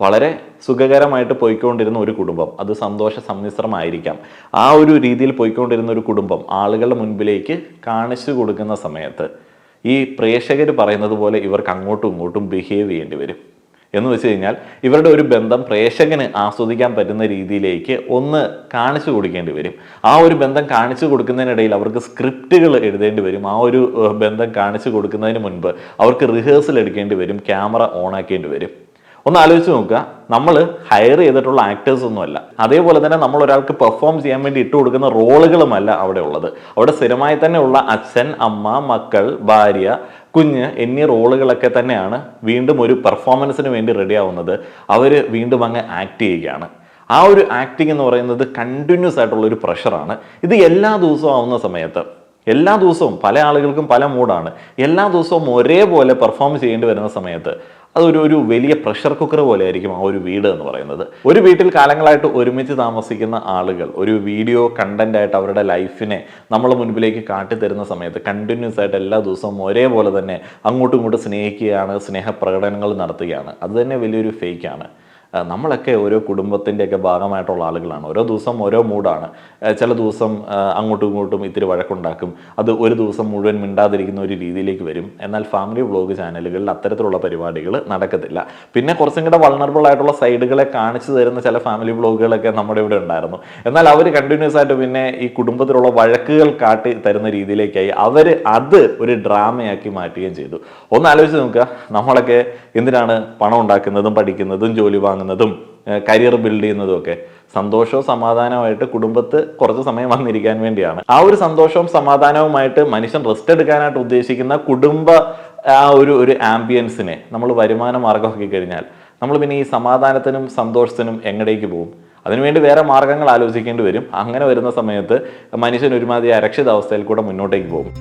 വളരെ സുഖകരമായിട്ട് പോയിക്കൊണ്ടിരുന്ന ഒരു കുടുംബം, അത് സന്തോഷ സമ്മിശ്രമായിരിക്കാം. ആ ഒരു രീതിയിൽ പോയിക്കൊണ്ടിരുന്ന ഒരു കുടുംബം ആളുകളുടെ മുൻപിലേക്ക് കാണിച്ചു കൊടുക്കുന്ന സമയത്ത് ഈ പ്രേക്ഷകർ പറയുന്നത് പോലെ ഇവർക്ക് അങ്ങോട്ടും ഇങ്ങോട്ടും ബിഹേവ് ചെയ്യേണ്ടി വരും. എന്ന് വെച്ച് കഴിഞ്ഞാൽ ഇവരുടെ ഒരു ബന്ധം പ്രേക്ഷകന് ആസ്വദിക്കാൻ പറ്റുന്ന രീതിയിലേക്ക് ഒന്ന് കാണിച്ചു കൊടുക്കേണ്ടി വരും. ആ ഒരു ബന്ധം കാണിച്ചു കൊടുക്കുന്നതിനിടയിൽ അവർക്ക് സ്ക്രിപ്റ്റുകൾ എഴുതേണ്ടി വരും. ആ ഒരു ബന്ധം കാണിച്ചു കൊടുക്കുന്നതിന് മുൻപ് അവർക്ക് റിഹേഴ്സൽ എടുക്കേണ്ടി വരും, ക്യാമറ ഓൺ ആക്കേണ്ടി വരും. ഒന്ന് ആലോചിച്ച് നോക്കുക, നമ്മൾ ഹയർ ചെയ്തിട്ടുള്ള ആക്ടേഴ്സ് ഒന്നുമല്ല. അതേപോലെ തന്നെ നമ്മൾ ഒരാൾക്ക് പെർഫോം ചെയ്യാൻ വേണ്ടി ഇട്ട് കൊടുക്കുന്ന റോളുകളുമല്ല അവിടെ ഉള്ളത്. അവിടെ സ്ഥിരമായി തന്നെ ഉള്ള അച്ഛൻ, അമ്മ, മക്കൾ, ഭാര്യ, കുഞ്ഞ് എന്നീ റോളുകളൊക്കെ തന്നെയാണ് വീണ്ടും ഒരു പെർഫോമൻസിന് വേണ്ടി റെഡി ആവുന്നത്. അവർ വീണ്ടും അങ്ങ് ആക്ട് ചെയ്യുകയാണ്. ആ ഒരു ആക്ടിങ് എന്ന് പറയുന്നത് കണ്ടിന്യൂസ് ആയിട്ടുള്ള ഒരു പ്രഷറാണ്. ഇത് എല്ലാ ദിവസവും ആവുന്ന സമയത്ത്, എല്ലാ ദിവസവും പല ആളുകൾക്കും പല മൂഡാണ്, എല്ലാ ദിവസവും ഒരേപോലെ പെർഫോം ചെയ്യേണ്ടി വരുന്ന സമയത്ത് അതൊരു വലിയ പ്രഷർ കുക്കർ പോലെ ആയിരിക്കും ആ ഒരു വീട് എന്ന് പറയുന്നത്. ഒരു വീട്ടിൽ കാലങ്ങളായിട്ട് ഒരുമിച്ച് താമസിക്കുന്ന ആളുകൾ ഒരു വീഡിയോ കണ്ടന്റ് ആയിട്ട് അവരുടെ ലൈഫിനെ നമ്മളെ മുൻപിലേക്ക് കാട്ടിത്തരുന്ന സമയത്ത് കണ്ടിന്യൂസ് ആയിട്ട് എല്ലാ ദിവസവും ഒരേപോലെ തന്നെ അങ്ങോട്ടും ഇങ്ങോട്ടും സ്നേഹിക്കുകയാണ്, സ്നേഹപ്രകടനങ്ങൾ നടത്തുകയാണ്. അത് തന്നെ വലിയൊരു ഫേക്കാണ്. നമ്മളൊക്കെ ഓരോ കുടുംബത്തിൻ്റെയൊക്കെ ഭാഗമായിട്ടുള്ള ആളുകളാണ്. ഓരോ ദിവസം ഓരോ മൂഡാണ്. ചില ദിവസം അങ്ങോട്ടും ഇങ്ങോട്ടും ഇത്തിരി വഴക്കുണ്ടാക്കും, അത് ഒരു ദിവസം മുഴുവൻ മിണ്ടാതിരിക്കുന്ന ഒരു രീതിയിലേക്ക് വരും. എന്നാൽ ഫാമിലി വ്ളോഗ് ചാനലുകളിൽ അത്തരത്തിലുള്ള പരിപാടികൾ നടക്കത്തില്ല. പിന്നെ കുറച്ചും കൂടെ വൾണറബിൾ ആയിട്ടുള്ള സൈഡുകളെ കാണിച്ചു തരുന്ന ചില ഫാമിലി വ്ളോഗുകളൊക്കെ നമ്മുടെ ഇവിടെ ഉണ്ടായിരുന്നു. എന്നാൽ അവർ കണ്ടിന്യൂസ് ആയിട്ട് പിന്നെ ഈ കുടുംബത്തിലുള്ള വഴക്കുകൾ കാട്ടി തരുന്ന രീതിയിലേക്കായി അവർ അത് ഒരു ഡ്രാമയാക്കി മാറ്റുകയും ചെയ്തു. ഒന്ന് ആലോചിച്ച് നോക്കുക, നമ്മളൊക്കെ എന്തിനാണ് പണം ഉണ്ടാക്കുന്നതും പഠിക്കുന്നതും ജോലി വാങ്ങുന്നതും കരിയർ ബിൽഡ് ചെയ്യുന്നതും ഒക്കെ? സന്തോഷവും സമാധാനവുമായിട്ട് കുടുംബത്ത് കുറച്ച് സമയം വന്നിരിക്കാൻ വേണ്ടിയാണ്. ആ ഒരു സന്തോഷവും സമാധാനവുമായിട്ട് മനുഷ്യൻ റെസ്റ്റ് എടുക്കാനായിട്ട് ഉദ്ദേശിക്കുന്ന കുടുംബ ആ ഒരു ആംബിയൻസിനെ നമ്മൾ വരുമാന മാർഗമാക്കി കഴിഞ്ഞാൽ നമ്മൾ പിന്നെ ഈ സമാധാനത്തിനും സന്തോഷത്തിനും എങ്ങടേക്ക് പോകും? അതിനുവേണ്ടി വേറെ മാർഗങ്ങൾ ആലോചിക്കേണ്ടി വരും. അങ്ങനെ വരുന്ന സമയത്ത് മനുഷ്യൻ ഒരുമാതിരി അരക്ഷിതാവസ്ഥയിൽ കൂടെ മുന്നോട്ടേക്ക് പോകും.